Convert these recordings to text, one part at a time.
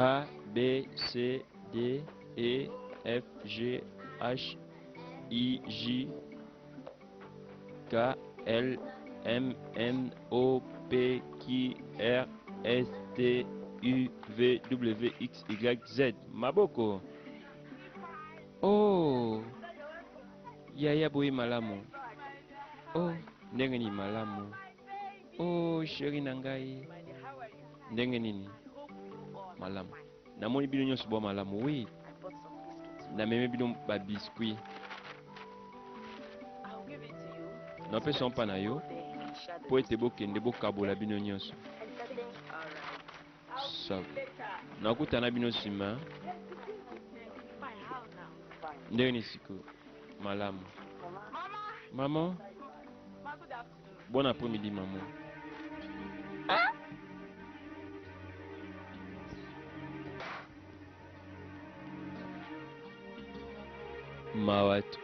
A, B, C, D, E, F, G, H, I, J, K, L, M, N, O, P, Q, R, S, T, U, V, W, X, Y, Z. Maboko. Oh, yaya boy malamu. Oh, ndenge ni malamu. Oh, chéri nangai. Ndenge nini? Malamu. Namoni bino nyonso bo malamu. Oui. Na meme bino ba biscuit. Napesa mpa na yo po ete bokende bokabola bino nyonso. Sawa. Nakutana bino nsima. Ndenge ni siko? Malamu. Maman? Bon après-midi, maman. Mawatu.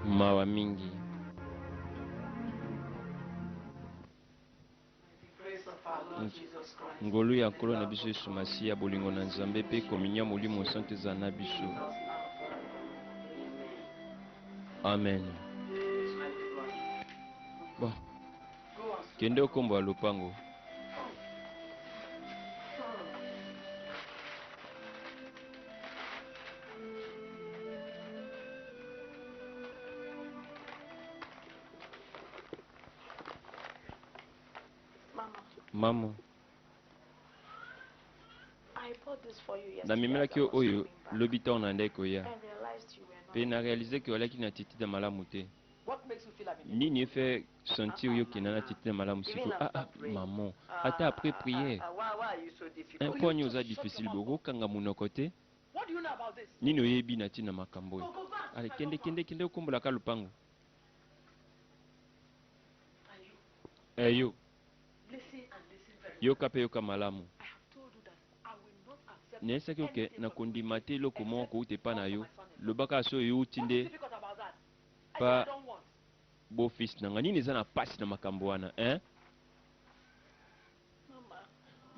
Mawa mingi. Ngolu ya nkolo na biso Yesu Masiya, bolingo na Nzambe pe kominya Molimo Santo eza na biso. Amen. Bon. Kende okombo ya lopango. Maman. Na mimelaki oyo lobita ona ndeko ya. Pe na réalisé que olaki na titi de malamu te. Nini fait sentir yo kina na titi de malamu siko. Ah maman, ata après prière. Un point nous a difficile boko kanga munoko te. Nini oyebi na tina makambo. Allez kende okombola ka lupango. Yo. Yo kape yo kamalamu. Nesa ke na kondimate loko moko ute pa na yo. Lobaka so yo utinde pa beau fils nanga nini eza na pasi na makambo wana, hein?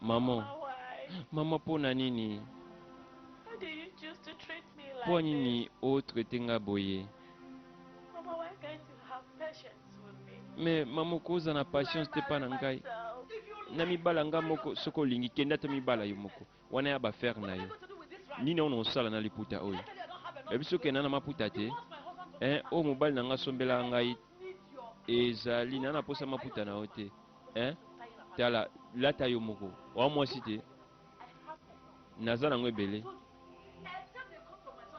Maman pona nini? Po nini o traité nga boye? Mais maman koza na patience te pa na ngai. Na mibala nga moko soko lingi kenda to mibala yo moko. Wana ya ba faire na yo. Nini ono sala na liputa oyo? Ebiso ke na maputa te. O mobali nanga sombela ngai ezali na posa maputa na ote. Tala lata yo moko. Wa mwasi te. Naza nango ebele.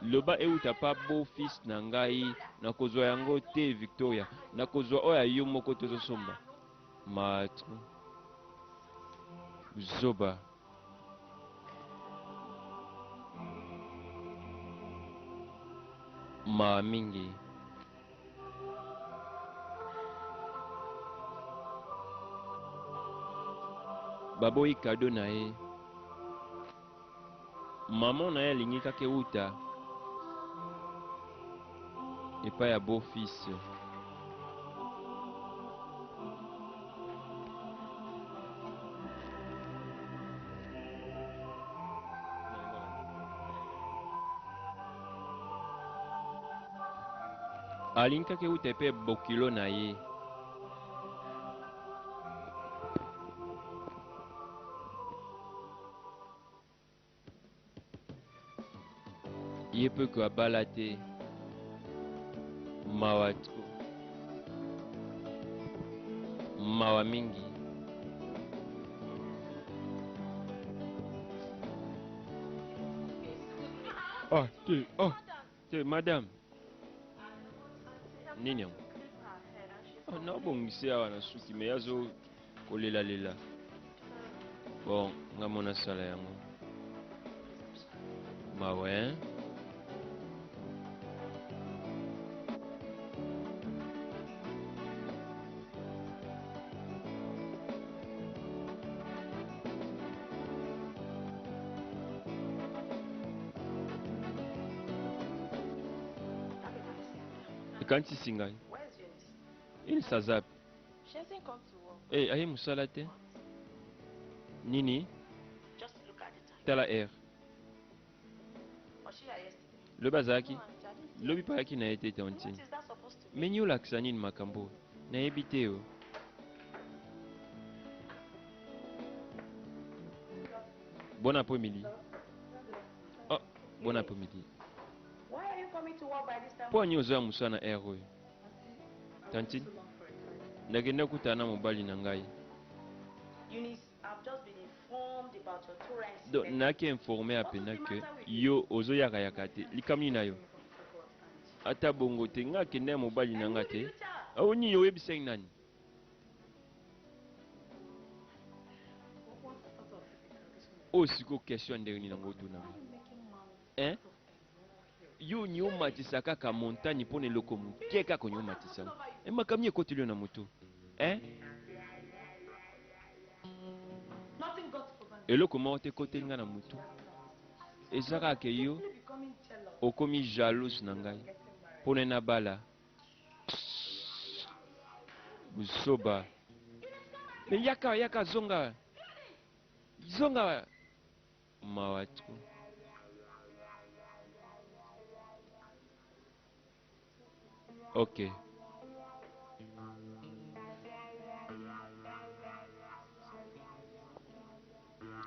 Loba euta pa beau fils na ngai na kozwa yango te Victoria. Na kozwa oya yo moko tozo somba. Matru. Zoba. Ma mingi. Baboyi kado na ye. Maman na ye alingi kaka uta epai ya beau fils. Alingi kaka uta epai bokilo na ye. Ye peut que abala te. Mawatu. Mawa mingi. Te, madame. Nini yango? Na bongisi awa na suki me yazo kolela lela. Bon, nga mona sala yango. Ma ouais. Quand il singa, il s'azap. She hasn't come to work. Eh, aye musalate. Nini, Just look at the time. tala air. Was she here yesterday? Le bazaki. No, auntie, I didn't see Lobi her. pa ki na ete What tonti. is that supposed to mean? Menyu laksani ni makambo. Na ebite yo. Bon après-midi. Oh, bon après-midi. Why are you coming to work by this time? Po anyi ozo ya musana air oyo. Tanti, nagenda kutana mobali na ngai. Eunice, I've just been informed about your Torah Do incident. nake informé apena que yo ozo yaka yaka te. Likamni na yo. Ata bongo te nga kende ya mobali na nga te. Awoni yo webiseng nani? O siko question ndenge ni nango tuna. Hein? Yo nyo matisa kaka montagne pone loko muke kaka nyo matisa. E makamye kotilio na mutu. Hein? Nothing got over. Eloko moko te kotelinga na mutu. Ezaka ke yo Becoming jealous. okomi jalouse na ngai. Pone na bala. Busoba. Me yaka zonga. Zonga. Mawatu. Ok.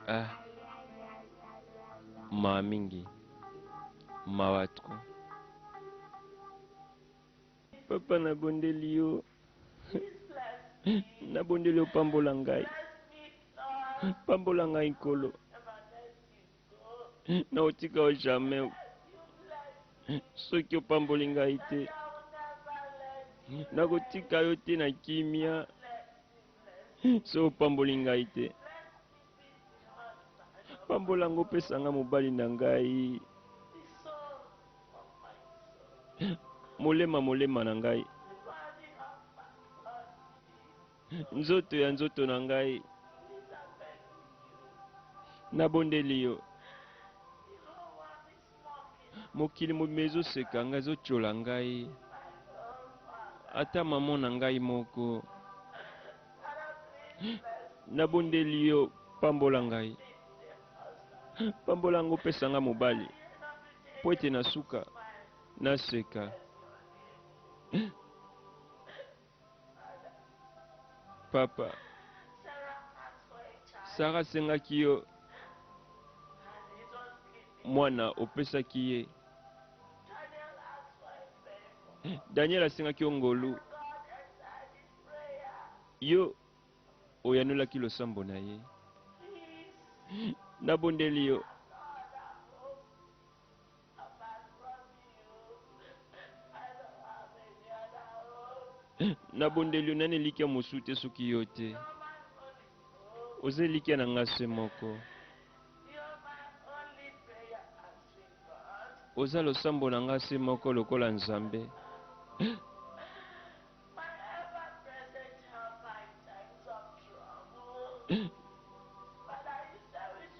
Ah. Ma mingi. Mawatu. Papa na bondeli yo. Na bondeli yo pambola ngai. Pambola ngai nkolo. Na otika o jamais. Soki opamboli ngai te. Nakotika yo te na kimia. So opamboli ngai te. Pambola ngo pesanga mobali na ngai. Molema na ngai. Nzoto ya nzoto na ngai. Nabondeli yo. Mokili momezo seka ngai zochola ngai. Ata mama na ngai moko. Nabondeli yo pambola ngai. Pambola ngo pesanga mobali. Po ete na suka naseka. Papa, Sarah sengaki yo mwana opesaki ye. Daniel asengaki yo ngolu. Yo oyanolaki losambo na ye. Nabondeli yo. Nabondeli yo nani likia mosu te soki yo te. Oze likia na nga se moko. Oza losambo na nga se moko lokola Nzambe.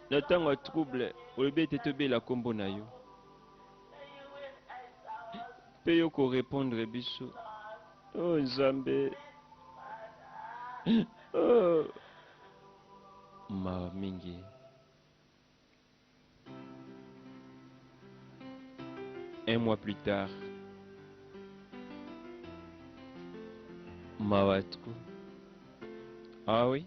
Na ntango ya trouble olobi ete tobela kombo na yo. Pe yo korepondre biso. Oh Nzambe. Oh. Ma mingi. Un mois plus tard. Mawatku. Ah oui?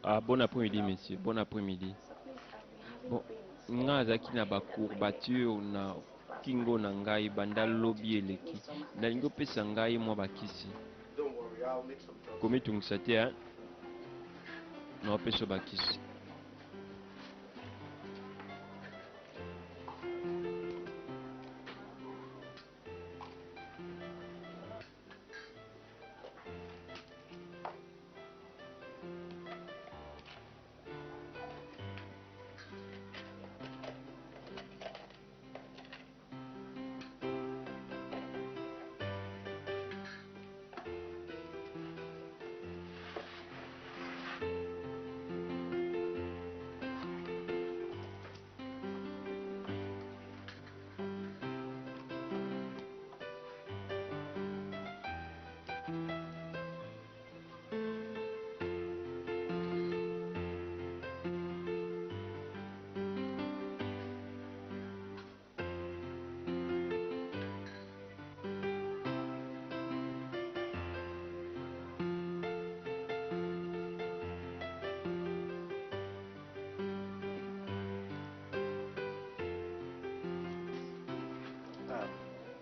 Ah, bon après-midi, monsieur. Bon après-midi. Bon, nga azaki na bacourbature na kingo na ngai banda lobi eleki. Nalingi opesa ngai mwa bakisi. Komitungisa te, hein? Na opesa bakisi.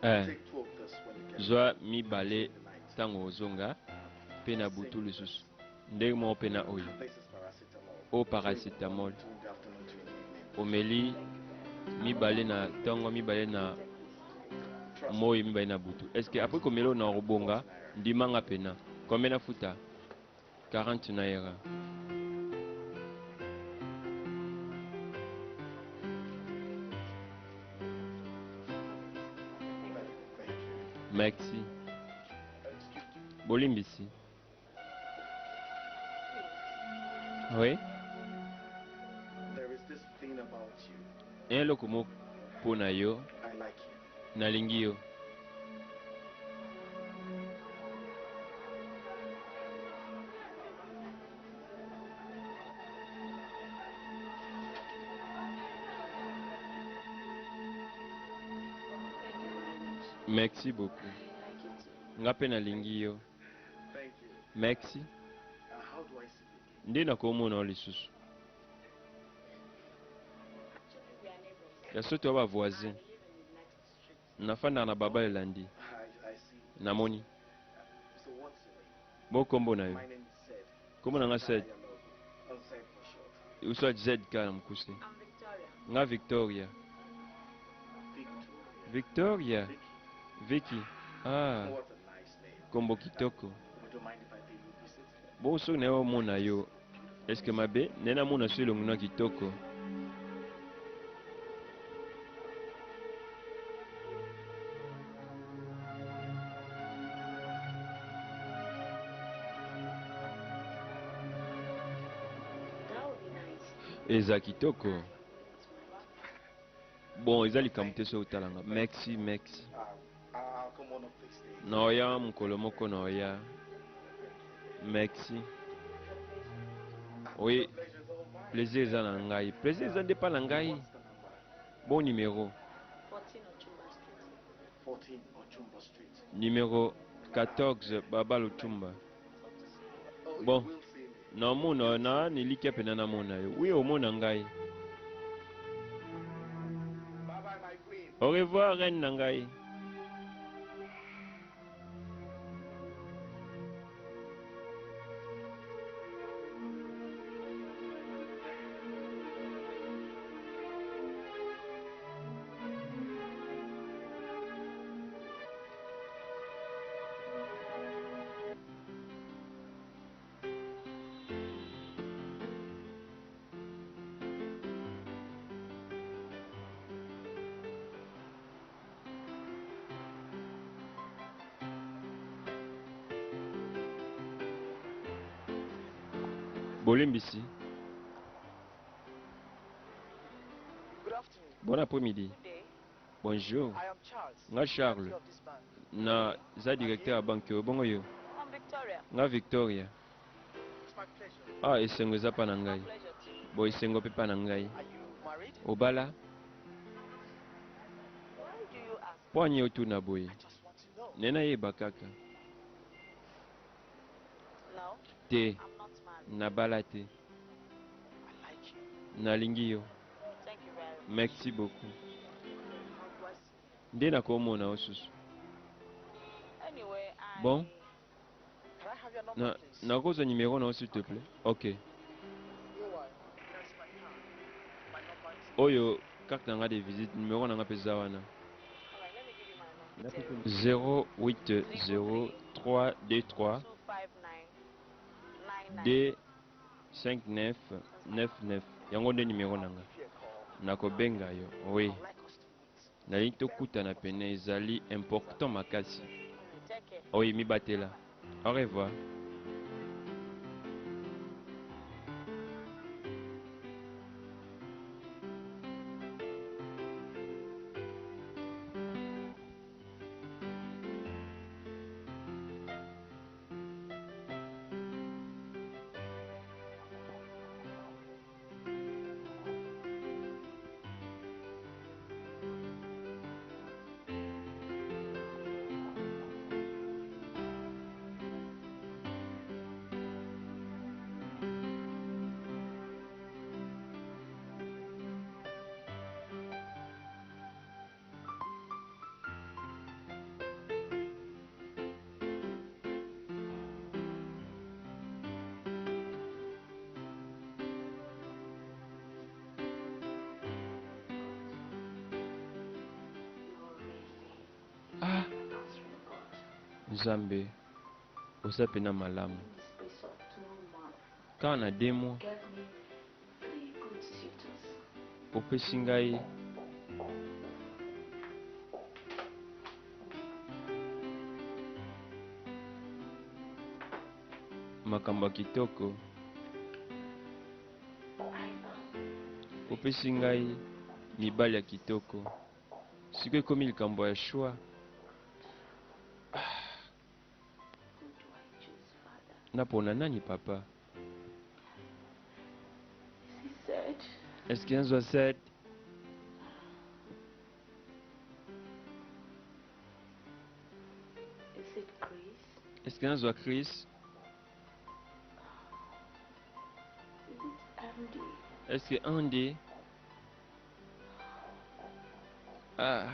Eh, Take two of this when you get zwa mibale in the night. ntango ozonga mpe na butu lisusu ndenge moko mpe na oyo This is paracetamol. o Two in the paracetamol morning, two in the afternoon, two in the evening. omeli mibale na ntongo mibale na Trust me. moi mibale na butu eske apres komela oyo na kobonga ndimanga pena combien na futa 40 naira. Thank you. Merci. Excuse me. Bolimbisi. Oui. There is this thing about you. Eloko moko mpo na yo I like you. nalingi yo. Merci beaucoup. Nga mpe nalingi yo. Thank you. Merci. How do I see you again? Nde nakomona yo lisusu. Ya soki oyo bavoisin nafandaka na baba elandi I see. namoni So what's your name? bo kombo na yo My name is Sed. kombo na nga Sed Sed for short. uswa ZK na mokuse I'm Victoria. nga Victoria. Victoria. Vicky. Vicky. Ah, What a nice name. kombo kitoko. Would you mind if I pay you a visit? Bo soki na yo omona yo eske mabe nde namona so elongo na kitoko. That would be nice. Eza kitoko. Bon, eza likambo te so otalanga. Merci, merci. I'll come one of these days. Naoya mokolo moko naoya. Merci. Oui, The pleasure's all mine. plaisir eza na ngai. Plaisir eza nde pa na ngai. What's the number? Bon numéro. 14 Ochumba Street. 14 Ochumba Street. Numéro 14 Baba Lutumba. Oh, Bon. you will see me. Naomona na nilikia pena namona yo. Oui, omona ngai. Bye bye, my queen. Au revoir, reine na ngai. Bolimbisi. Good afternoon. Bon après-midi. Good day. Bonjour. I am Charles. Nga Charles. Manager of this bank. Na za directeur ya banque yo bongo yo. I'm Victoria. Nga Victoria. It's my pleasure. Ah, esengo eza pa na ngai. Pleasure too. Bo esengo mpe pa na ngai. Are you married? Obala. Why do you ask? Po ani otuna boye. I just want to know. Nena yeba kaka. No, Te. I'm not married. Nabala te. I like you. Nalingi yo. Thank you very much. Merci beaucoup. God bless you. Nde nakomona osusu. Anyway, Bon. Can I have your number, Na please? nakoza numéro na s'il te plaît. OK. Here why? That's my card. My number is Oyo carte na nga de visite numéro na nga peza wana. Alright, let me give you my number. 0803323 25999. D5999 yango nde numéro na nga. give you a call. Nakobenga yo. Oui. I'd like us to meet. Nali tokutana pene ezali important makasi. Take care. Oui, mibatela. Au revoir. Nzambe oza pena malamu. In the space of 2 months, Kaka na 2 mois get me 3 good suitors. opesi ngai makambo ya kitoko, opesi ngai mibali ya kitoko. Sikoyo ekomi likambo ya shwa. Who do I choose, Father? Napona nani papa? Is he said? Est-ce que nazwa Zed? Is it Chris? Est-ce que nazwa Chris? Is it Andy? Est-ce que Andy? Ah.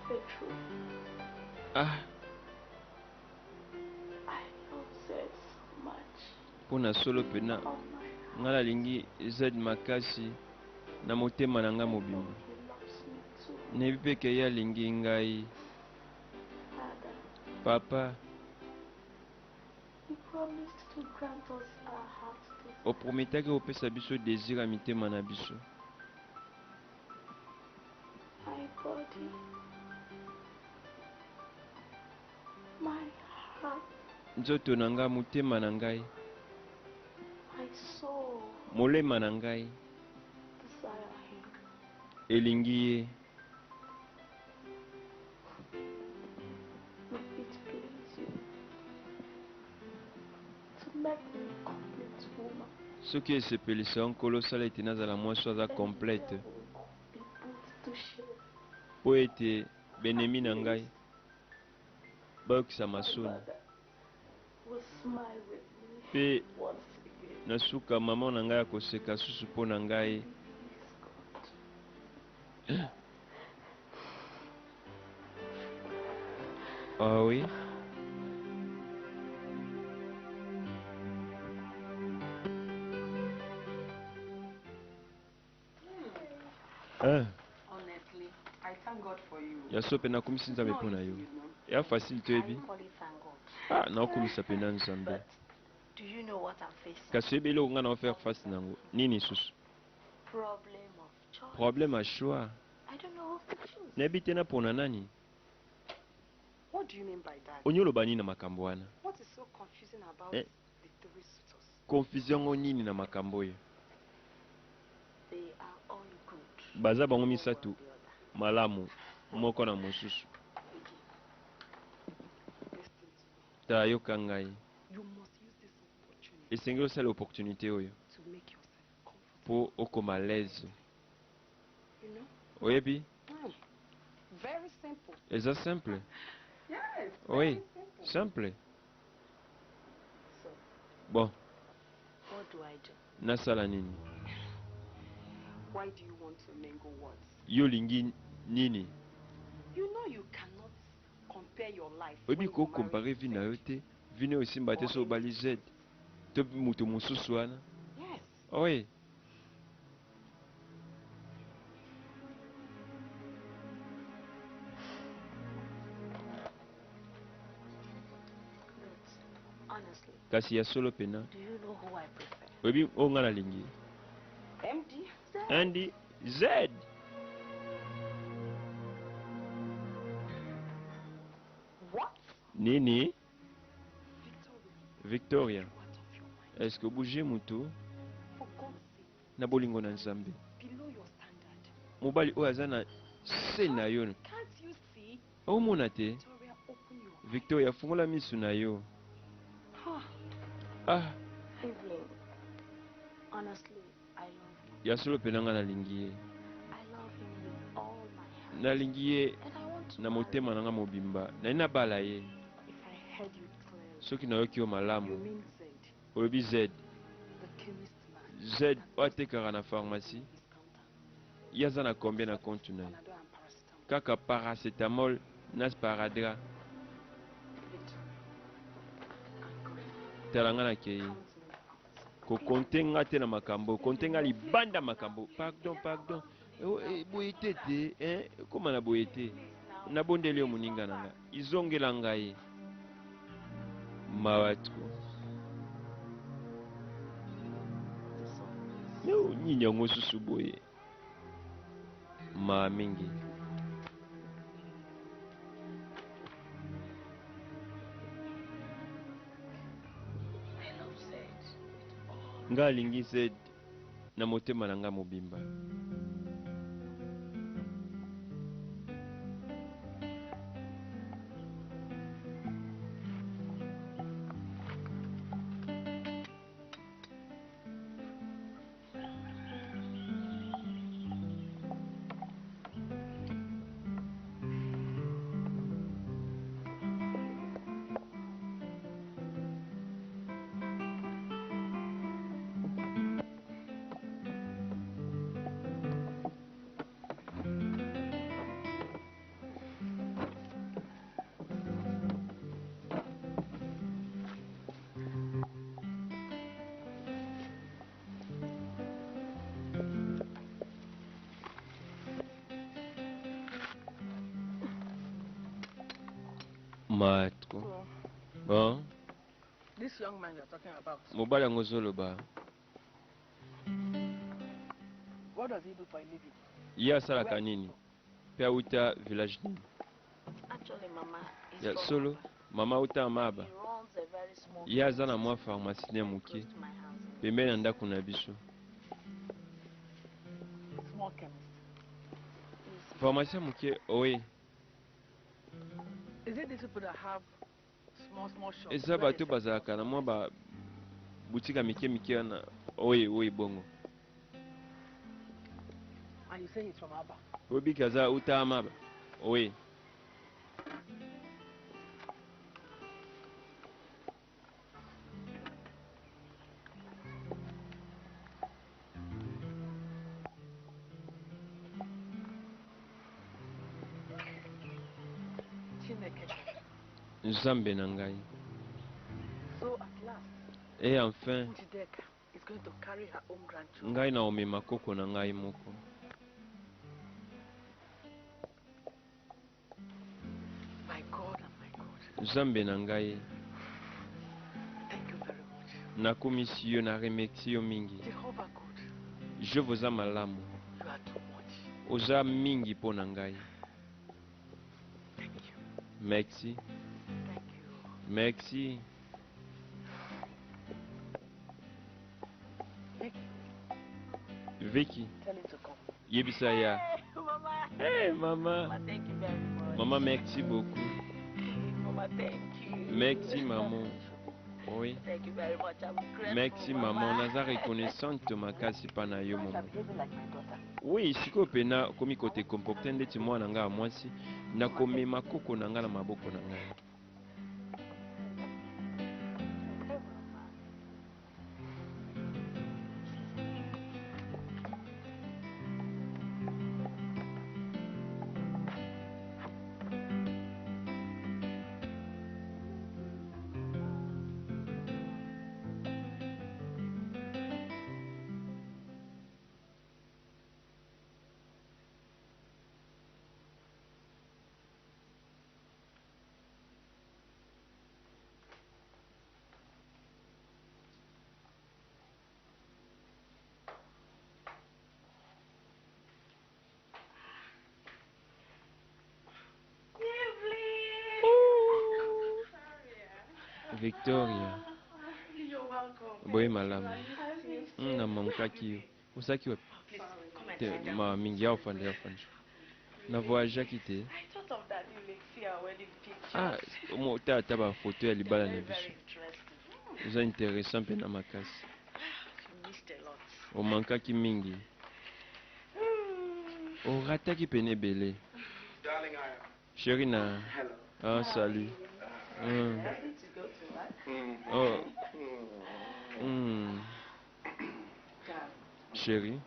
Petro, Ah. I love Zed so much. Pona solo pena. Oh my heart. Nga nalingi Zed makasi na motema na nga mobimba. He loves me too. Nebi peke ye alingi ngai. Father, Papa, he promised to grant us our heart's desire. oprometaki opesa biso désir ya mitema na biso. My body, my heart, Nzoto na nga, motema na ngai, my soul molema na ngai desire him. elingi ye. If it please you to make me a complete woman, Soki esepelisa nkolo osala ete nazala mwasi aza let the complete, devil be put to shame. mpo ete benemi na ngai bayokisa masoni. Father will smile with me Mpe once again. na suka mama na ngai akoseka susu mpo na ngai. Please, God. Ah oui? Ah, Honestly, I thank God for you. ya so mpe nakumisi nzambe mpo na yo. easy, you know. Ya facile toyebi? I only thank God. Ah, naokumisa mpe na nzambe. But do you know what I'm facing? Kasi oyebi eloko ngai naofaire face nango nini susu? Problem of choice. Problème à choix. I don't know who to choose. Nayebi te napona nani? What do you mean by that? Onye oloba nini na makambo wana? What is so confusing about Eh? the three suitors? Confusion ngo nini na makambo oyo? They are all good. Baza bango One misatu or the other. malamu moko na mosusu. Listen to me. Tayoka ngai. You must use this opportunity Esengeli osala opportunité oyo to make yourself comfortable. mpo okoma à l'aise. You know? Oyebi? Very simple. Eza simple. Yes. Oui, Very simple. simple. So, Bon, what do I do? nasala nini? Why do you want to mingle what? Yo lingi nini? You know you cannot compare your life. Oyebi when ko you marry compare vi na yo Zed. te. Vi na yo osimba te so obali Z. To mutu mosusu wana. Yes. Oui. But honestly, Kasi ya solo pena. do you know who I prefer? Oyebi o nga nalingi. MD. Andy Z. What? Nini? Victoria. Victoria. What of your mind? Est-ce que bouger mutu For God's sake, na bolingo na nzambe? below your standard. Mobali oyo aza na se na yo. Can't you see? Omona te? Victoria, open your eyes. Victoria fungola misu na yo. Huh. Ah, Evelyn, honestly, I love him. ya solo pena nga nalingi ye. I love him with all my heart. Nalingi ye And I want to na marry motema him. na nga mobimba. Na ina bala ye. If I heard you clearly, Soki nayoki yo you malamu. mean Zed, Oyebi Z. the chemist man. Z that oyo just atekaka na pharmacie. his counter. Ye aza na combien na compte na ye? Panadol and paracetamol. kaka paracetamol na sparadrap. Tala nga nakei kokonte nga te na makambo, konte nga libanda makambo. Pardon, pardon. Boye te te, koma na boye te. Nabondeli yo moninga na nga, izongela ngai mawa tro. Nini yango susu boye mawa mingi. Nga alingi Zed na motema na nga mobimba. Matko. Bon. This young man you're talking about, Mobala ngozoloba. what does he do for a living? Iya sala kanini? Pia uta village nini? Actually, Mama, he's Ya from solo. Aba. Mama uta maba. He runs a very small Iya zana business mwa pharmacie ne muke. close to my house. Pembeni na ndako na biso. Small chemist. Pharmacie muke owe. Is it these people that have small shops? Eza where they bato sell bazalaka na mwa ba butika mike mike na oye bongo. And you say he's from Aba? Obi kaza uta amaba. Oye. Chineke. Nzambe na ngai. So at last, Et enfin, Njideka is going to carry her own grandchildren. ngai na omema koko na ngai moko. My God and my God. Nzambe na ngai. Thank you very much. Nakomisi yo na remercie yo mingi. Jehovah God, Je vous am malamu. you are too much. Oza mingi po na ngai. Thank you. Merci. Thank you. Merci. Vicky, Tell him to come. yebisa ya. Mama, Hey mama. Mama, thank you very much. Mama, merci beaucoup. Mama, thank you. Merci maman. Oui. Thank you very much. I'm grateful. Merci maman. Naza reconnaissante makasi pa na yo Why maman. are behaving like my daughter? Oui, siko pena komi kote comporter ndeti mwana nga mwasi nakomema koko na nga na maboko na ngai. Victoria, You're welcome. boy malamu. Na mamkaki yo. Usaki wa Please, come and te sit down. ma mingi ya ufande. Na voyage kite. I thought of that you like see our wedding pictures. Ah, mo ta ba photo ya libala na Very, biso. very interesting. Uza intéressant pe na makasi. You missed a lot. O mankaki mingi. O rataki pene bele. Darling, I am. Chérie na. Hello. Ah, salut. Nothing to go to, right? Oh. Chérie,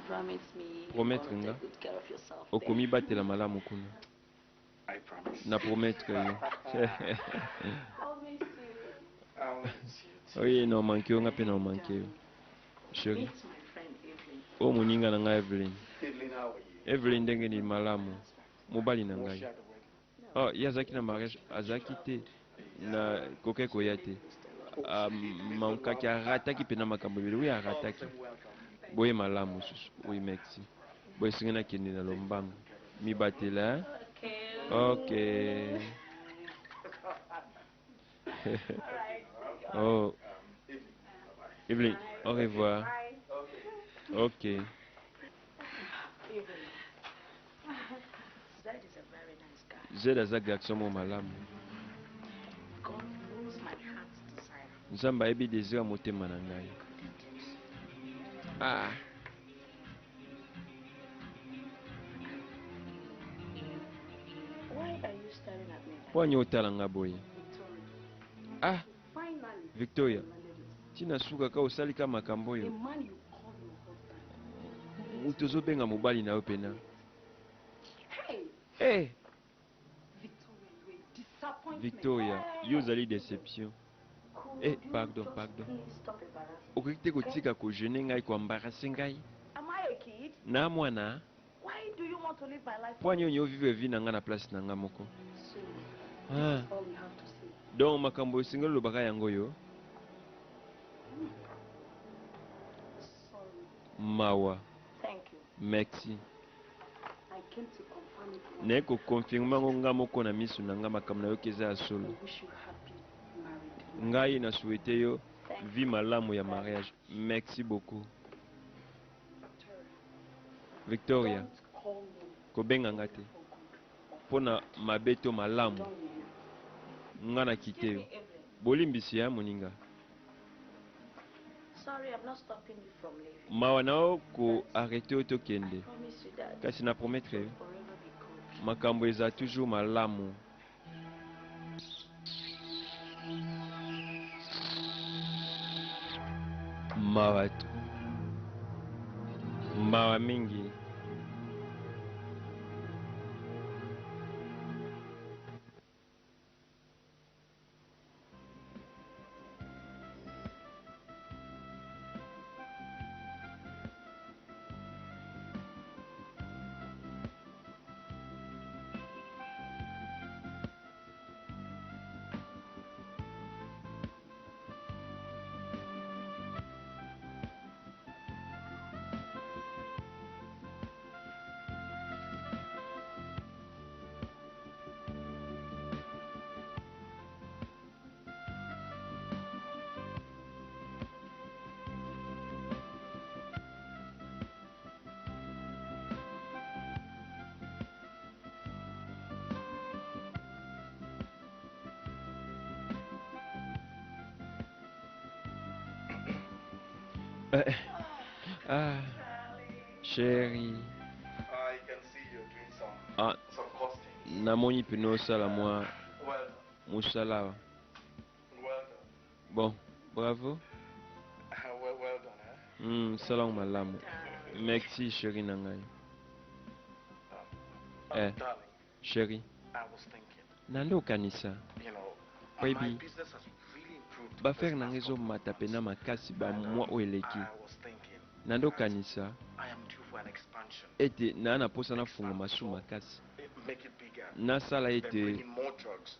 promise me you're Promettre gonna nga. take good care of yourself there. Okomi batela malamu kuna. I promise. Na promettre yo. I'll miss you. I'll miss you too. Oui, na manqué yo nga pe na manqué yo. Chérie. Meet my friend Evelyn. O moninga na nga Evelyn. Evelyn, how are you? Evelyn ndenge ni malamu. Mobali na Was ngai. she at the wedding? Oh, yazaki na mariage, azaki te na koke koya te. Mankaki arataki pena makambo ebele. Oui, arataki. Awesome, welcome. Boye malamu susu. Oui, merci. Boye singa na kende na lombango. Mibatela, hein? Okay. Ok. Oh, Evelyn, Evelyn, bye-bye. au revoir. Ok. Evelyn. Zed is a very nice guy. Zed aza garçon mo malamu. God knows my heart's desire. Nzambe ayebi désir ya motema na ngai. Ah, Why are you staring at me? po ani otala nga boye. Victoria. Ah, Finally. Victoria, you landed it. tina suka ka osali ka makambo The oyo. man you call your husband. Moto ozobenga mobali na yo pena. Hey, Eh, Victoria, you a disappointment. Victoria, yo ozali déception. Could Eh, you pardon, just pardon. please stop embarrassing me? Okoki te kotika kogene ngai koembarase ngai. Am I a kid? Na mwana, Why do you want to live my life? po ani onyo vivre vie na nga na place na nga moko. So, Ah, all we have to say. donc makambo esengeli olobaka yango yo. Sorry. Mawa, Thank you. merci. I came to confirm it. Naye kokonfirme yango nga moko na miso na nga makambo na yo eza ya solo. I wish you happy married. Ngai na souhaite yo vie malamu ya mariage. Merci beaucoup. Victoria, Don't call me kobenga nga te. for good. Pona mabeto malamu, Don't leave me. nga na kite yo. Evelyn. Bolimbisi ya moninga. Sorry, I'm not stopping you from leaving. Mawa na yo ko arrêter yo tokende. Promise you that Kasi na promettre yo. forever be good. Makambo eza toujours malamu. Mawa tu. Mawa mingi. Ah, chérie. I can see you're doing Ah, some costing. namoni pene osala mwa Well done. mosala. Well done. Bon, bravo. Well done, eh? Salam malamu. Merci chérie na ngai. Eh. Darling, Chérie, I was thinking, nande okanisa. you know, Baby, my business has really improved. bafere this na ngai last couple of ezomata months. pena makasi And, bamwa oyo eleki. I was thinking, Nande okanisa I am due for an expansion. ete naa na posa nafunga masu makasi. Make it bigger. Nasala Then bring ete in more drugs.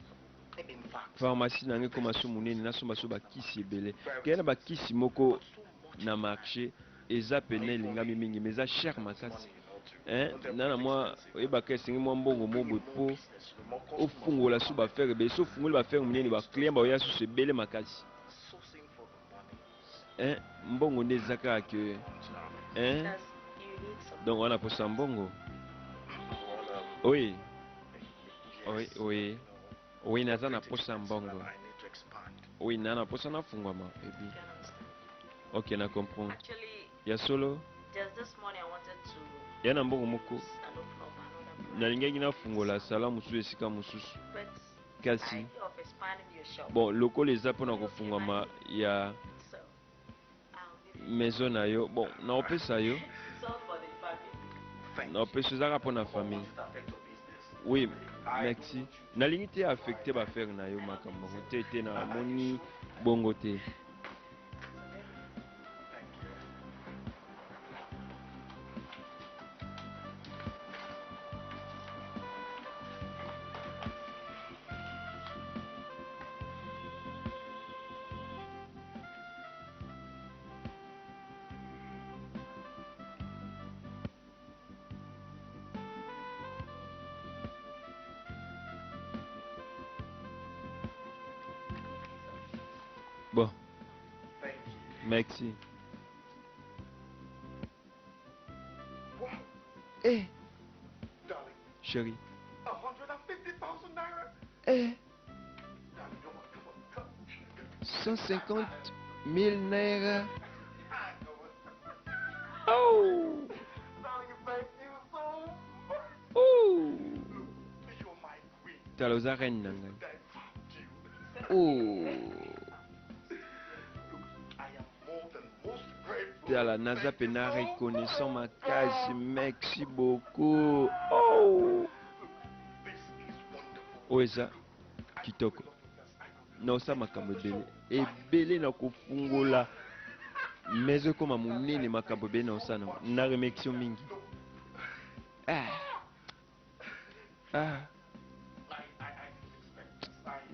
In fact, pharmacie na ngai ekoma so monene nasomba so bakisi ebele. Kaya na bakisi moko na marché eza pene elingami mingi mais eza cher makasi. Nana mwa oyebaka esengi mwa mbongo mo boye po ofungola so bafere ebele so ofungoli bafere minene baclient baoya susu ebele makasi. sourcing for the money. Mbongo nde eza kaka ke Because you need some. donc wana posa mbongo. Well, Oui, oui, yes, oui. you know, Oui, naza na pretty posa expensive mbongo. and I need to expand. Oui, na na posa nafungwama ebi. You can understand. Ok, na comprendre. Actually, Ya solo just this morning I wanted to ya na mbongo moko and open up another nalingaki nafungola sala mosusu esika mosusu but kasi idea of expanding your shop. bon lokola eza mpona kofungwama ya So I'll give you maison na yo bon naopesa yo so for Non, peut se zara pour la famille. Oui, merci. Nalingi te affecté ba faire na yo makambo. Te na moni bongo te. Bon, merci. Eh, Darling, chérie. 150,000 naira. Eh, Darling, come on. 150 000 naira. I know it. Oh, Darling, thank you so much. oh. You're my queen. Taloza reine nanga. Thank you. Oh. I am more than most grateful. Tala naza Thank you pena so reconnaissant much. makasi. Merci beaucoup. Oh. This is wonderful. Oh, eza kitoko. Na osa makambo ebele. Ebele na kofungola. Mezo koma munene makambo ebele na osana. Na remercie mingi. Ah. Ah.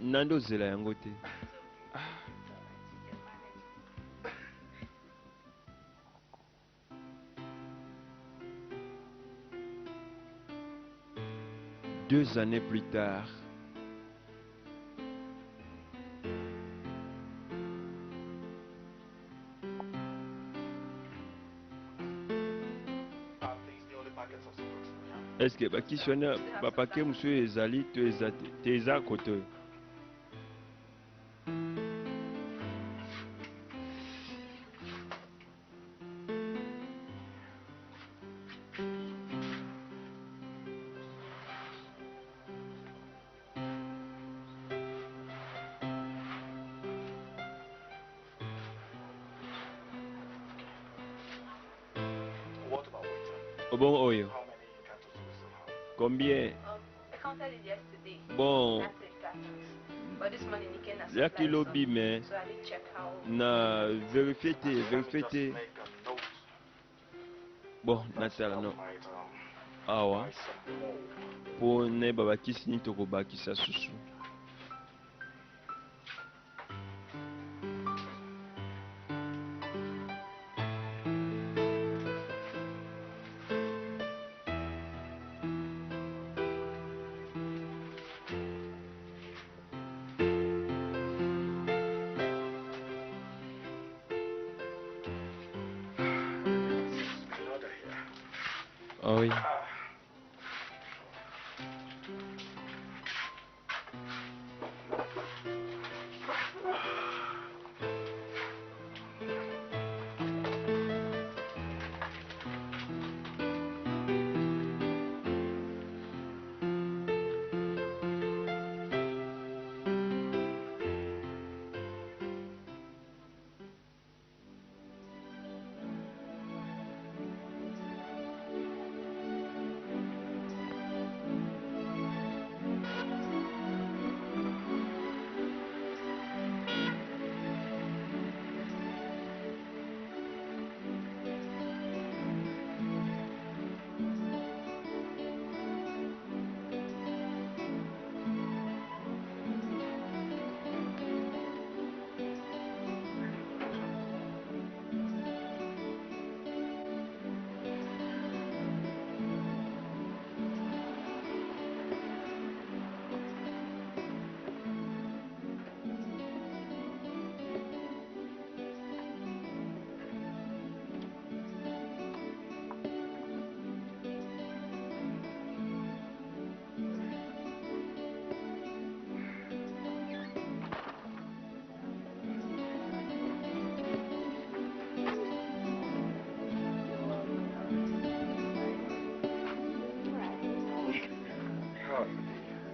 Nando zela yango te. Ah. 2 années plus tard. Est-ce que bakishwana bapake musu ezali to eza koto? What about waiter? Bon oyo. How many candles do we still have? Combien? I counted it yesterday. Bon, That's it, cartons. But this morning Niken has ya supplied kilo some. bi mais So I did check how. na vérifier te, Let me vérifier just te. make a note. Bon, That's natala how no. I might, Awa, buy some more. po ne babakisi ni tokobakisa susu. Another here. Ah oui.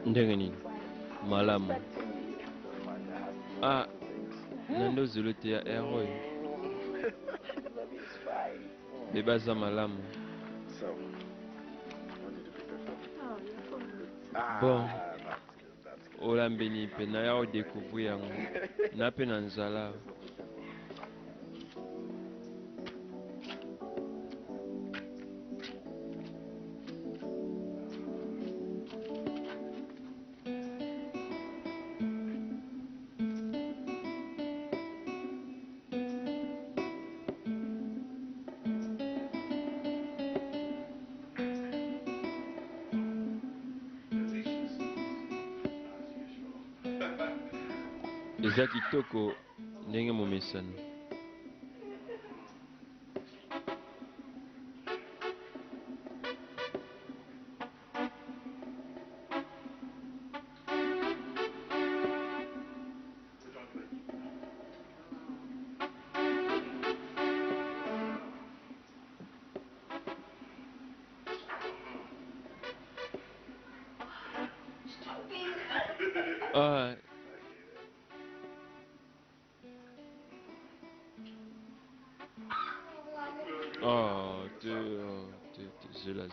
Ndenge nini? Malamu. Ah, nando zelo te ya ero. Love is fine. Bebaza malamu. So, Bon, That's good. olambeni pe na ya découvrir yango. Na pe na nzala. Eza kitoko ndenge momesano. Ah, zela.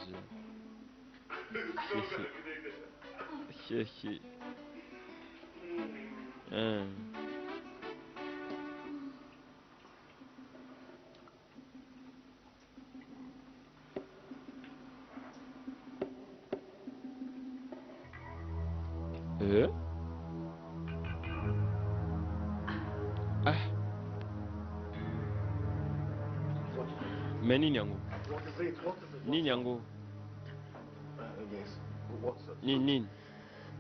Hehe. Ah, mais nini yango? What is it? What is it? Nini yango? Yes. What's it? Nini?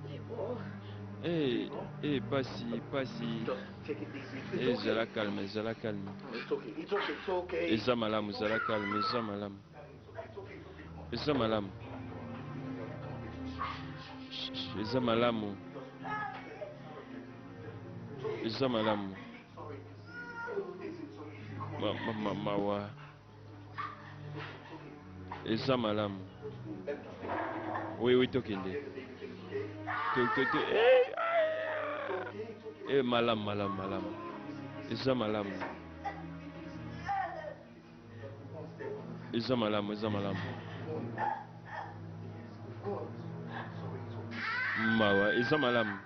Libo. Pasi. Just take it easy. It's okay. Zala calme, zala calme. It's okay. It's okay. It's okay. Eza malamu, zala calme, eza malamu. Eza malamu. Eza malamu. Eza malamu. Mawa. Eza malamu. Oui, tokende. Malamu. Eza malamu. Eza malamu. Mawa, eza malamu.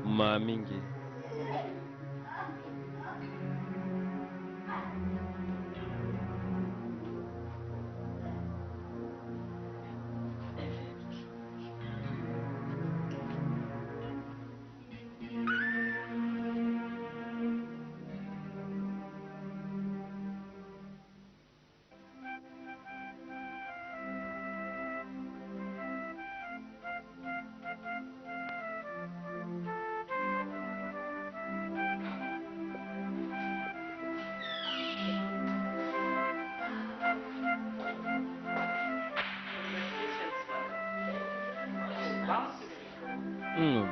Ma mingi.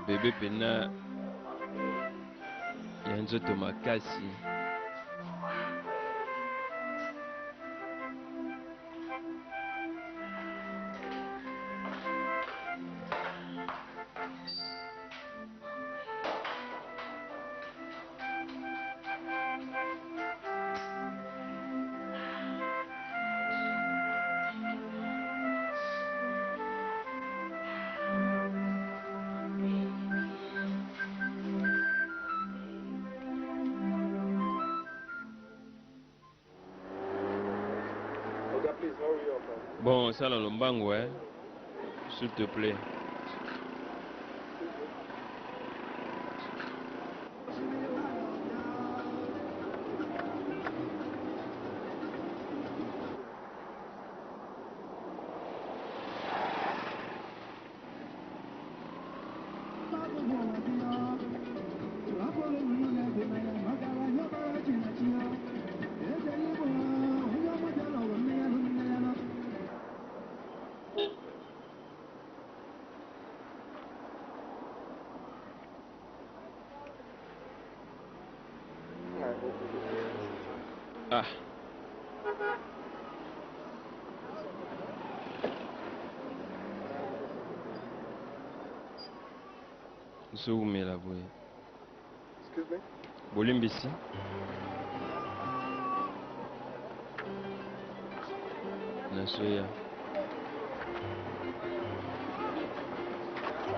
Bébé pena ya nzoto makasi. Please hurry up, man. Bon, ça dans le mbango, s'il te plaît. Ah. Zoom la boy. Excuse me? Bolimbisi. Nasoya.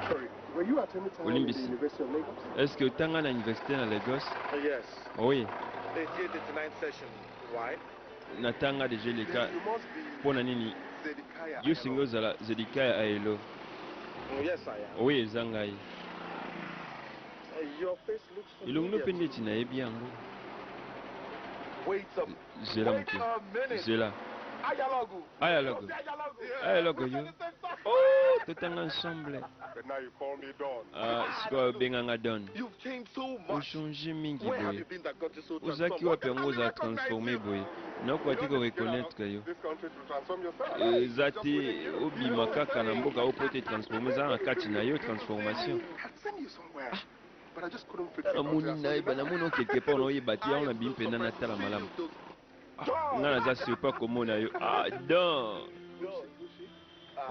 Sorry, were you attending time in the Olimbisi. University of Lagos? Est-ce que tanga na université na Lagos? Yes. Oui. The year 89th session. Why? Na tanga déjà le cas. You must be Pona nini? Zedekiah. Yo singo zala Zedekiah Aelo. Oh, yes, I am. Oui, ezangai. Your face looks Ilongo familiar. pende tina yebi yango. Wait a Zela Wait mke. a minute. Zela. Ayalogo. Ayalogo. Yeah. Ayalogo yo. Oh, totanga ensemble. But now you call me Don. Ah, siko benganga Don. You've changed so O much. changer mingi Where have boy. you been that got you so Ozaki transformed? wapi yango za transformer boy. Na kwa tiko reconnaître yo. This country to transform yourself. Zati obimaka kana mboka opote transformer za na kati na yo transformation. I've seen you somewhere. But I just couldn't fix it. Na moni na ye bana moni quelque part no ye bati ya on a bim pena na tala malamu. Nga na za surpa komona yo. Ah, Don.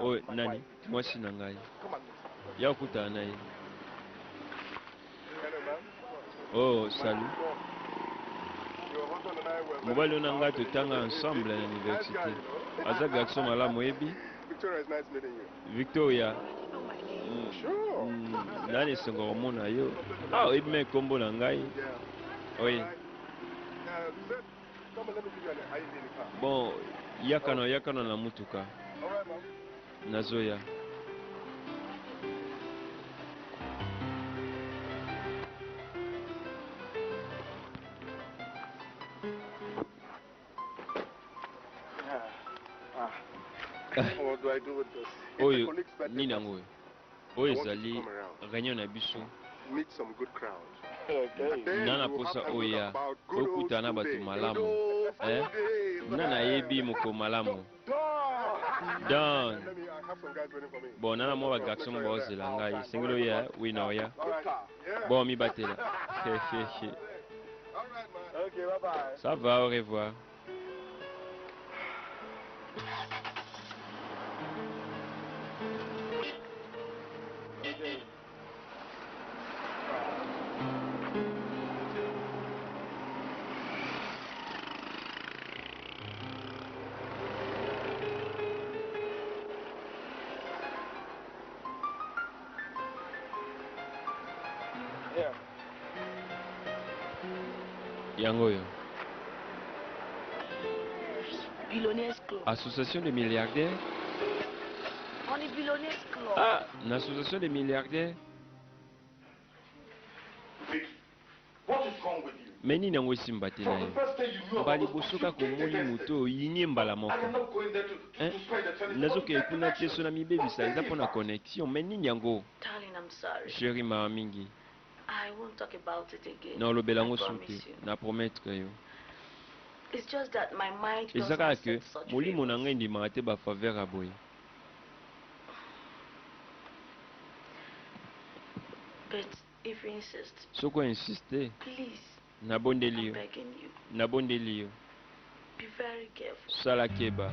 Oh, nani? Mwasi na ngai. Come on. Ya okutana na ye. Hello, man. Oh, salut. Your husband and I were Mobali ona nga totanga ensemble na université. Aza garçon malamu ebi. Victoria, it's nice meeting you. Victoria. Sure. Nani sengo komona yo. Ah, oyebi me kombo na ngai. Yeah. Oui. Zed, come on, let me give you an ID in the car. Bon, yakano na mutuka. All right, man. Nazoya. What do I do with this? It's a Oyo colleague's birthday nini party. yango? Oyo I want you to ezali come around. réunion na biso. Meet some good crowd. Okay. Nana posa oya okutana bato malamu. Eh? Nana yebi moko malamu. Don. Let me, I have some guys waiting for me. Bon, nana mo ba garçon mo bazela ngai. Singolo ya, oui na oya. All right. Yeah. Bon, mi batela. All right, man. Okay, bye-bye. Ça va, au revoir. Yeah. Yango yo. Billionaires Club. Association des milliardaires. On est Billionaires Club. Ah, une association des milliardaires. Vicky, what is wrong with you? Mais nini yango esimba te na From yo. the first day you knew Mbali about boso you kaka came omoni against it. moto oyini mbala I am moko. not going there to spend the time. Nazokeye kuna te so na mibebisa eza mpo na connexion. Mais nini yango? Darling, I'm sorry. Chéri mama mingi. I won't talk about it again. Na olobela I yango su promise te. you. Na promettre yo. It's just that my mind Eza doesn't kaka ke accept such molimo na favors. ngai ndimaka te bafaveur ya boye. But if you insist, Soko insiste, please, nabondeli I'm yo. begging you, Nabondeli yo. be very careful. Sala keba.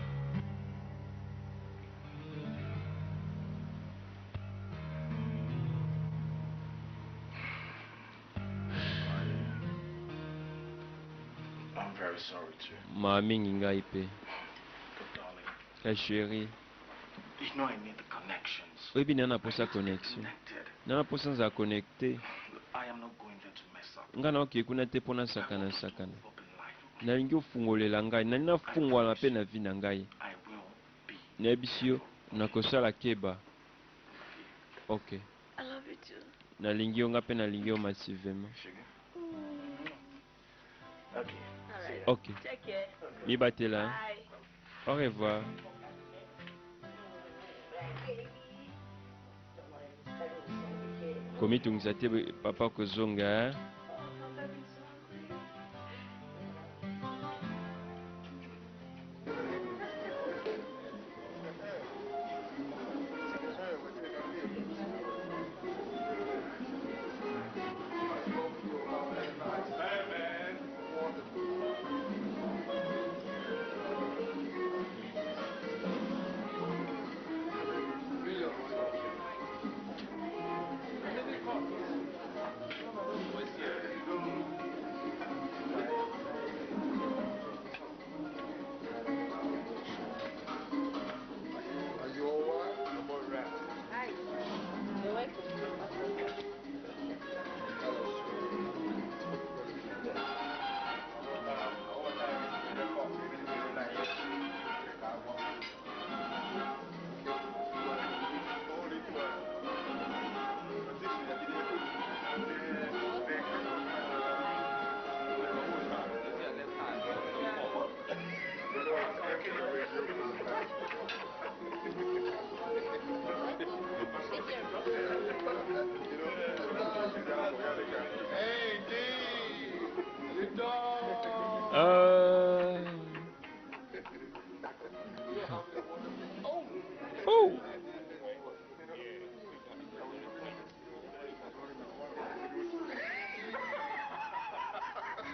I'm very sorry too. Ma mingi ngai pe. Good darling. Ka chéri. You know I need the connections. Oyebi nana I posa need to be connexion. connected. Nana posa nza connecte. I am not going there to mess up. Nga na oke kuna te mpona I sakana want you to sakana. move up in life. Nalingi ofungolela ngai. Nali nafungwala mpe na vi na ngai. I will be. Nayebisi yo nakosala keba. Ok. I love you too. Nalingi yo nga mpe nalingi yo massivement. Sugar? Okay. Alright. Ok. Take care. Mibatela. Hein? Bye. Au revoir. Komitungisa te papa kozonga. Hein?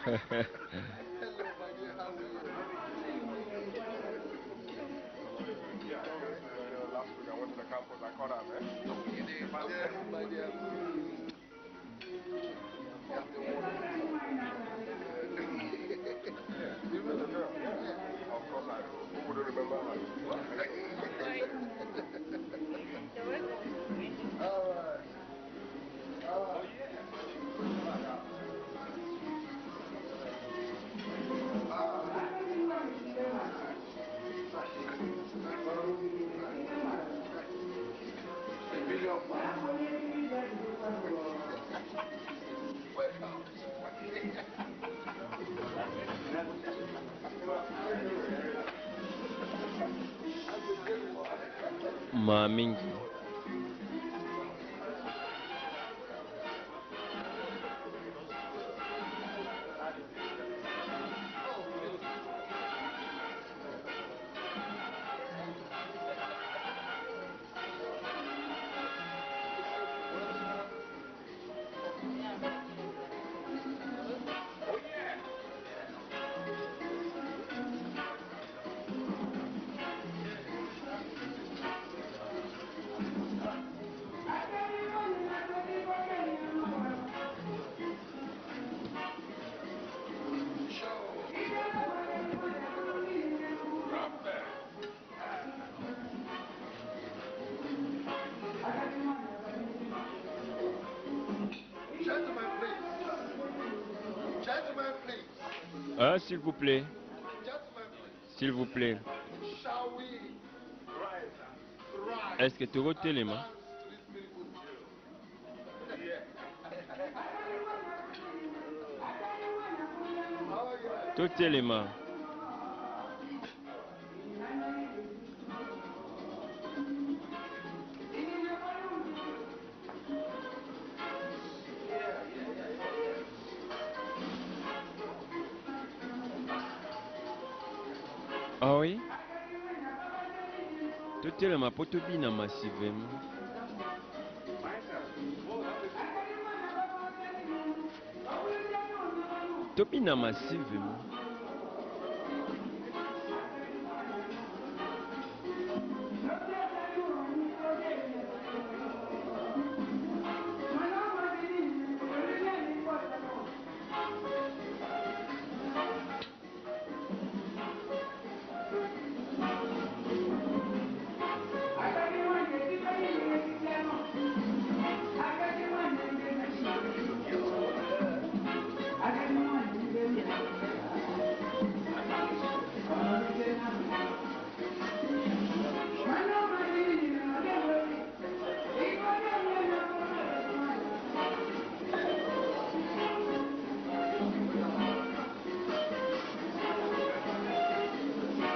Hello, my dear. How are you? Last week I went to the campus. I caught up, eh? Oh, you did? Okay, my dear. You have the wonderful time. You remember the girl? Yeah. Of course I do. Who wouldn't remember her? All right. Oh, yeah. Mamingi. Gentlemen, please. Gentlemen, please. Ah, s'il vous plaît. Gentlemen, please. S'il vous plaît. Shall we rise Est-ce que tu and retiens les mains? dance to this beautiful tune? Oh, yeah. Tu tiens les mains. Ah oui? Tu tiens les mains pour te bina massivement. Tu bina massivement.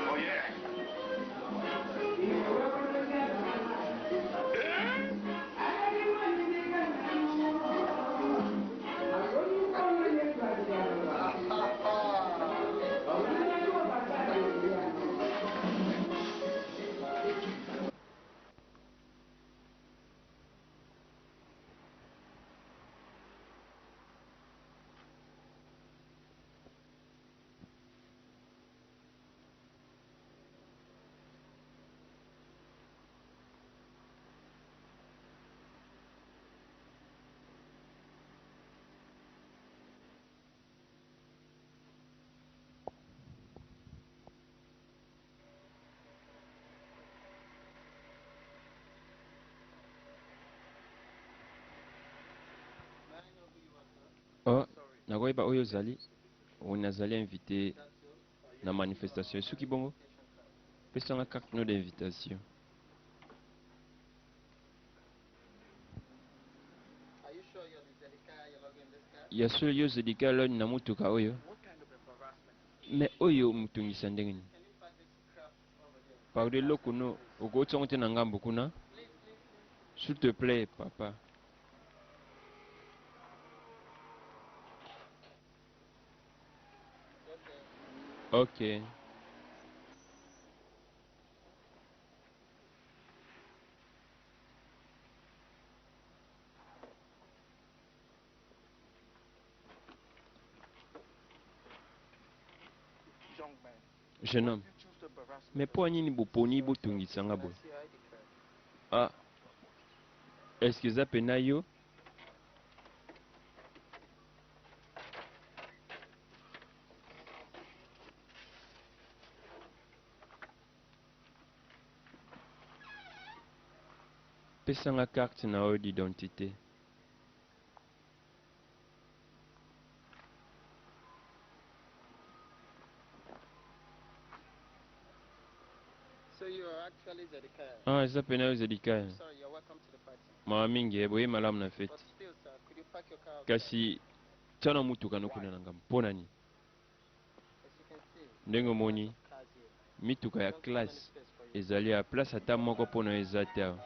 Oh, yeah. Oh, nakoyeba oyo ozali. Onazali invité na manifestation. Soki bongo? Pesanga carte no d'invitation. Are you sure you're the Zedekah you're logging this car? Ya solo yo zedika loni na mutuka oyo. What kind of embarrassment? Me oyo mutungisa ndenge nini? Can you pack this crap over there? Paude loko no okotsongo te na ngambo kuna. S'il te plaît, papa. Ok. young man. Jeune homme. You choose to embarrass me. Mais po nini boponi botungisanga boye? See, I declare. Ah. Est-ce que ça pena yo? Pesanga carte na yo d'identité. So you are actually Zedekiah. Ah, ça pena yo Zedekiah. Sorry, you're welcome to the party. Mama mingi boye malamu na fete. But still, sir, could you park your car outside? Kasi tana mutuka no kuna nanga mpona ni. As you can see, Ndenge moni cars here. mituka ya Don't have any classe space for you. ezali ya place ata moko mpona eza te awa.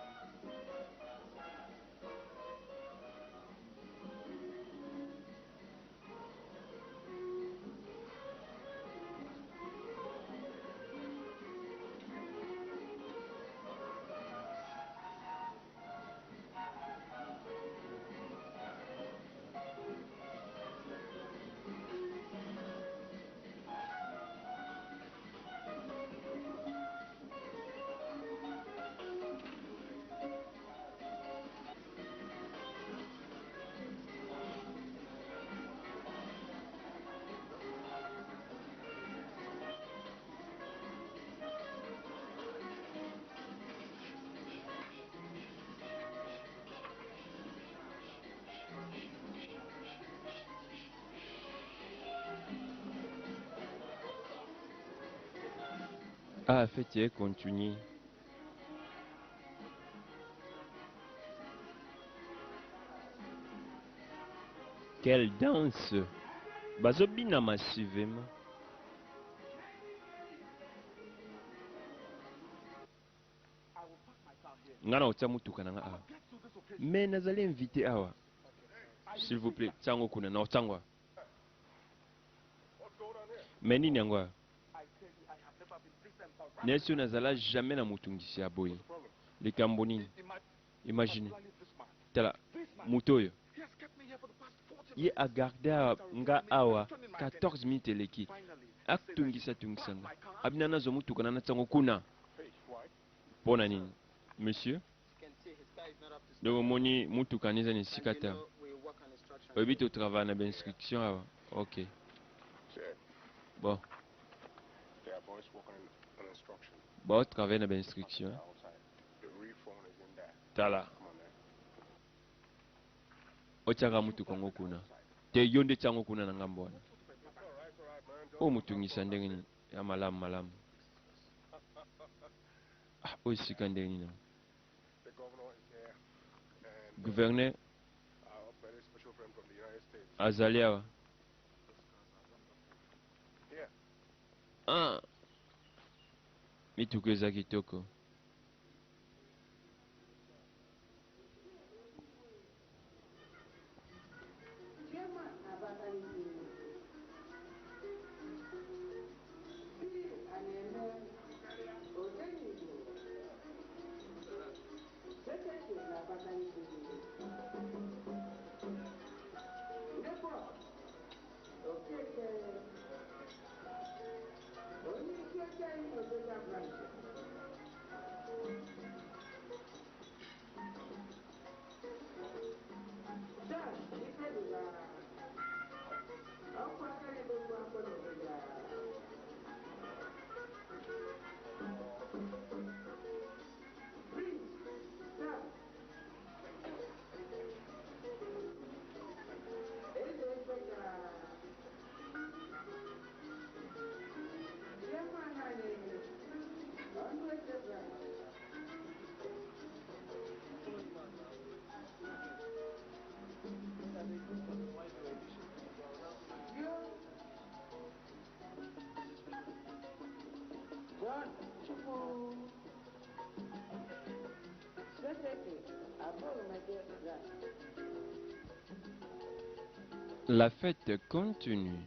Ah, fete continue. Quelle danse! Bazobina massivement. I will park my car here. Ngana otia mutuka nanga awa. Get to this occasion. Mais nazali invité awa. S'il vous plaît, tango kuna na otangwa. What's going on here? Mais nini yango awa? I tell you, I have never been this embarrassed. Nesio nazala jamais na mutungisi ya boye. What's the problem? Likambo nini? Imagine. Particularly this man. Tala, This man. mutu oyo. He has kept me here for the past 40 Ye minutes. agarda nga awa 14 minutes eleki. Finally, Atungisa tungisanga. Abina nazo mutuka na natsango kuna. hey, why? Pona nini? Monsieur, As you can see, his car is not up to donc standard. moni mutuka niza ni And you sikata. know, we work on instructions. Oyebi to travail na instruction awa. OK. Said, Bon, there are boys working on instruction bon travail na instruction. outside. The real phone is in there. Tala. Come on, man. Otiaka mutuka ngo kuna. Te yonde chango kuna na ngambo wana. O mutungisa ndenge nini? Ya malamu malamu. Ah, o sika ndenge nini? The governor is here. And Gouverneur a very special friend from the United States. azali awa. Here. Ah. Mituka eza kitoko. La fête continue.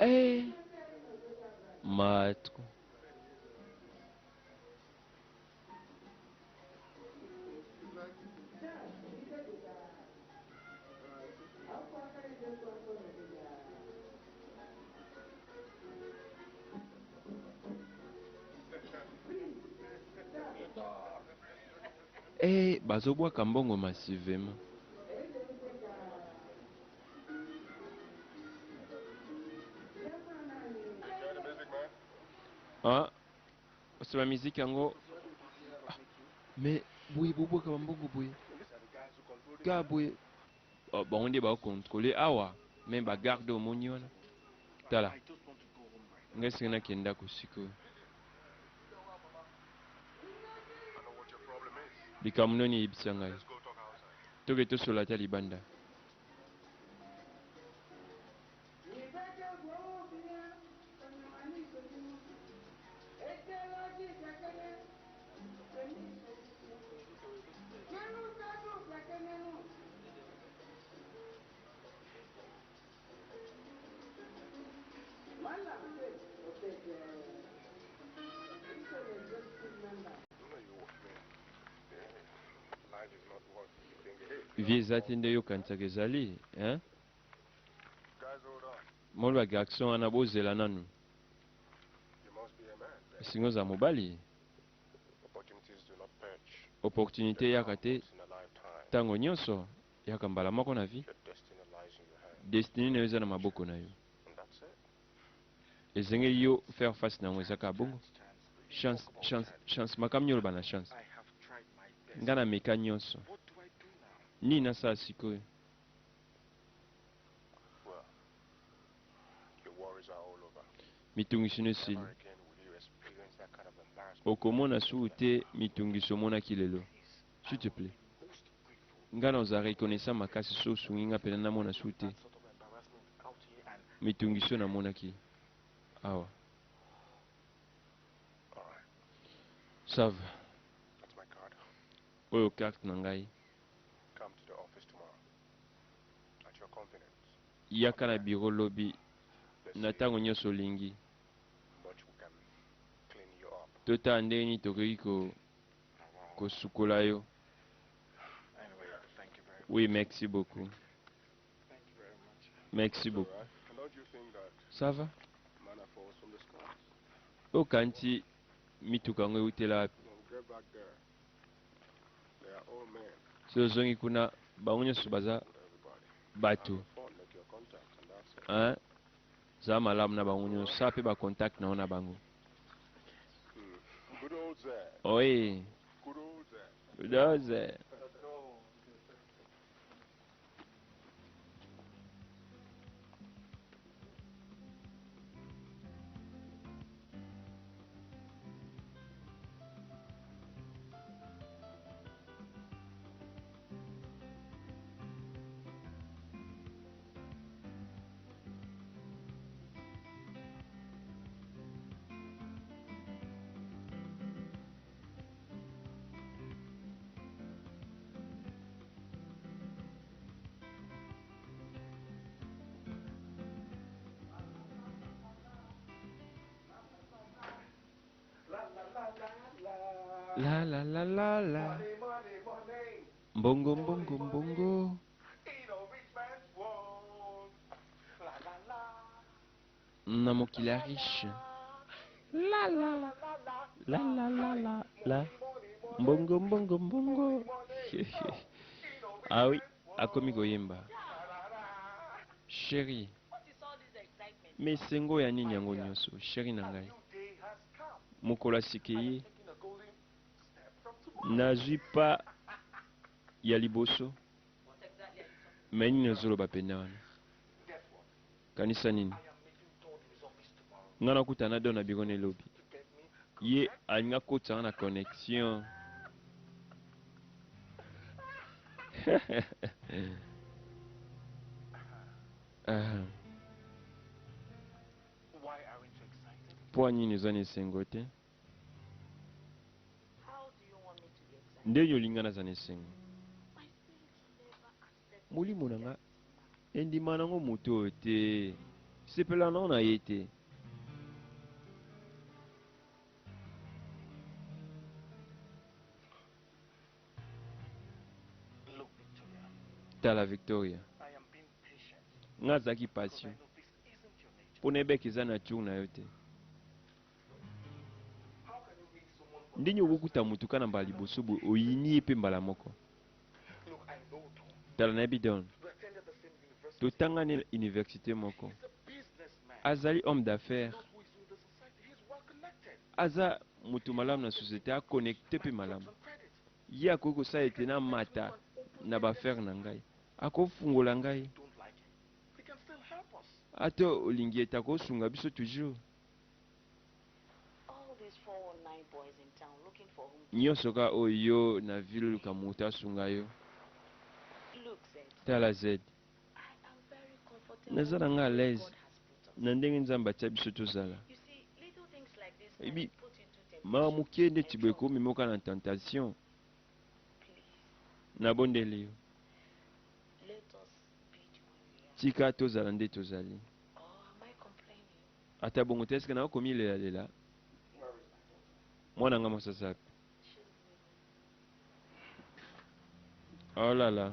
Eh, matko. Eh, bazobwaka mbongo massivement. Enjoy the music, man. Ah, c'est la musique yango. Ah, mais boye bobwaka bambongo boye. Ka boye. Oh, bon, on dit ba contrôler awa, mais ba garde au moni wana. Tala. Ngesi na kenda kusiko. I know what your problem is. Bikamunoni ibisanga. Let's go talk outside. Toke to sola ta libanda. Life is not what you think it is. Vieza tende yo kansaka ezali, hein? Guys, hold on. Molo garçon ana bozela nanu. You must be a man. Singo za mobali. Opportunities do not perch. Opportunité yaka te Once in a lifetime. tango nyonso yaka mbala moko na vie. Your destiny lies in your hand. Destiny na yo eza na maboko na yo. And that's it. Ezengeli yo faire face nango ezaka bongo. Chance makambo nyolo na chance. I have tried my best. Nga na meka nyonso. What do I do now? Nini nasala sikoyo? Well, your worries are all over. Mitungiso no esili. Never again will you experience that kind of embarrassment. Okomona su te mitungiso omonaki lelo. S'il te plaît. Nga na oza reconnaissant makasi so osungi nga pene namona su te. Sort of embarrassment out here and Mitungiso namonaki. Awa. All right. Ça va. That's my card. Oyo carte na ngai. Come to the office tomorrow. At your convenience. Yaka na biro lobi. Let's Na see tango nyonso olingi. how much we can clean you up. Tota ndeni tokoki kosukola yo. anyway, thank you very much. Oui, merci beaucoup. Thank you very much. Merci All beaucoup. right. And don't you think that Ça va? manna falls from the skies? Okanti mituka yango eutela wapi? When we get back there, they are all men. So ozongi kuna bango nyonso baza Everybody. bato. Have fun, make your contacts, and that's it. Hein? Za malamu na bango nyonso. Sa pe ba contact na ona bango. Good old Zed. Oui. Good old Zed. Udoze. La la la la la. Money, money, money. Mbongo mbongo mbongo. Ain't no rich man's world. La la la. Na mokili ya riche. La la la la la la la la. Mbongo mbongo mbongo. Ah oui, akomi koyemba. Chérie, What is all this excitement? mesengo ya nini yango nyonso? Chérie na ngai. Day has come. Mokolo asikeye, Taking a golden step from tomorrow. nazwi pa ya liboso. What exactly are you talking Me nini nazoloba pene wana? Guess what? Kanisa nini? I am meeting Don in his office tomorrow Nga nakutana do na biro na elobi. to get me Ye alinga kota na connexion. Ah, Why aren't you excited? po nini ozani esengo te? How do you want me to be excited? Nde yolinga nazana esengo. My spirit never accepted Molimo that nanga man. endima nango moto oyo te. Sepela nango na ye te. Look, Victoria, Tala Victoria. I am being patient Nga azalaki because passion. I know this isn't your nature. Mpo nayebeki eza na tour na yo te. How can you meet someone for Ndenge okokuta motu kana mbala liboso boye oyini ye mpe mbala moko. Look, I know Tom. Tala nayebi Don. We attended the same university. Totangani université moko. He's a businessman. Azali homme He d'affaires. knows who is in the society. He's well connected. Aza motu malamu na société aconnecté mpe malamu. On credit. Ye akoki kosala ete na mata na baaffaire na ngai. Akofungola ngai. Don't like him. He can still help us. Ata olingi ete akosunga biso toujours. All these 419 boys in town looking for whom to Nyonso ka oyo na ville luka moto asunga yo. look, Zed. Tala Z. I am very comfortable Naza na nga à with l'aise. God has put us. Na ndenge nzambe atia biso tozala. You see, little things like this Ebi, can put into maka temptation. moke nde and ti boye trouble. komema na tentation. Please, Nabondeli yo. let us be the way we are. Tika tozala nde tozali. Or am I complaining? Ata bongo te eske nakomi lela. Mwana nga mosasa. She's Oh là là.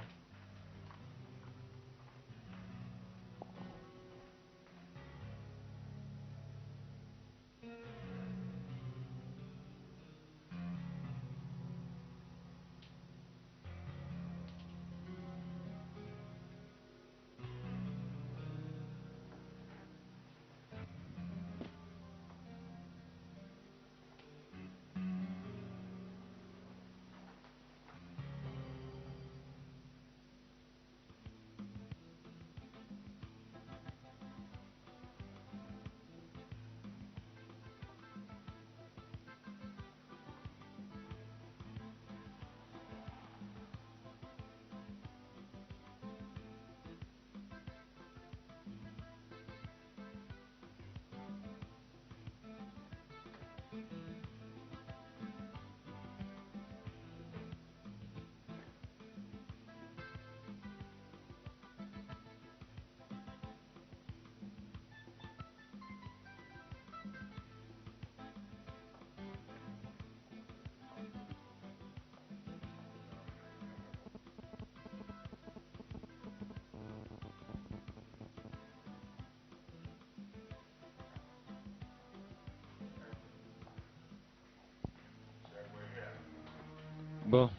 Bon.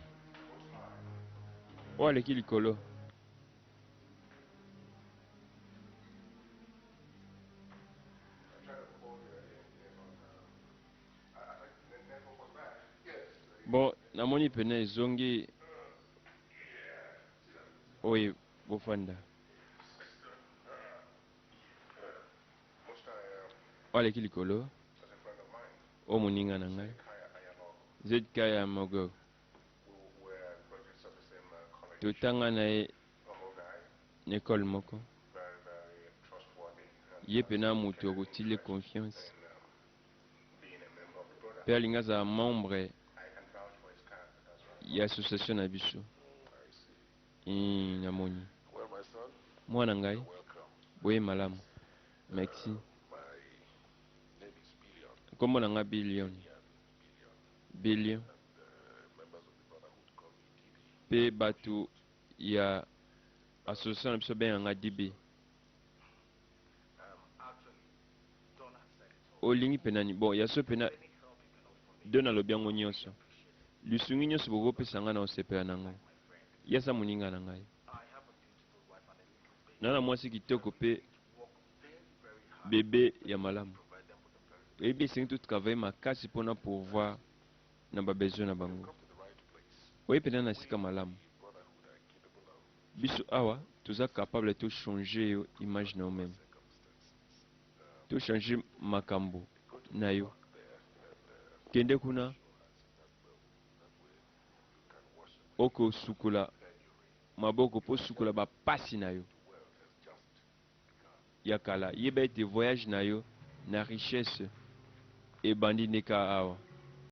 Oyo aleki likolo. Bon, namoni pene ezongi oyo bofanda. Oyo aleki likolo. Oyo moninga na ngai. ZK ya mogo. Totanga na ye na école moko. Ye pena moto akotile confiance. Mpe alingi azala membre ya association na biso. Namoni. Well, my son, Mwana ngai, welcome. boye malamu. Merci. My name is Billion. Kombo na nga Billion. Billion. Members of the Brotherhood call me DB. Pe bato ya association na biso benganga DB. Actually, Don has said it all. Olingi penani. Bon, yaso pena Don alobi yango nyonso. Lusungi nyonso bokopesa nga na osepela nango. Yasa moninga na ngai. I have a beautiful wife and a little baby. Nana mwasi kitoko pe Work very, very hard bebe ya malamu. to provide them with a very Ebi esengi totravaille makasi mpona pouvoir na babesoin na bango. Come to the right place. Oye pena na sika malamu. Brotherhood are capable of Biso awa toza capable to changer yo image na yo même. circumstances. To changer makambo na yo. There, and okende kuna oko sukula maboko po sukula bapasi na yo ya kala yeba ete voyage na yo na richesse ebandi ndeka awa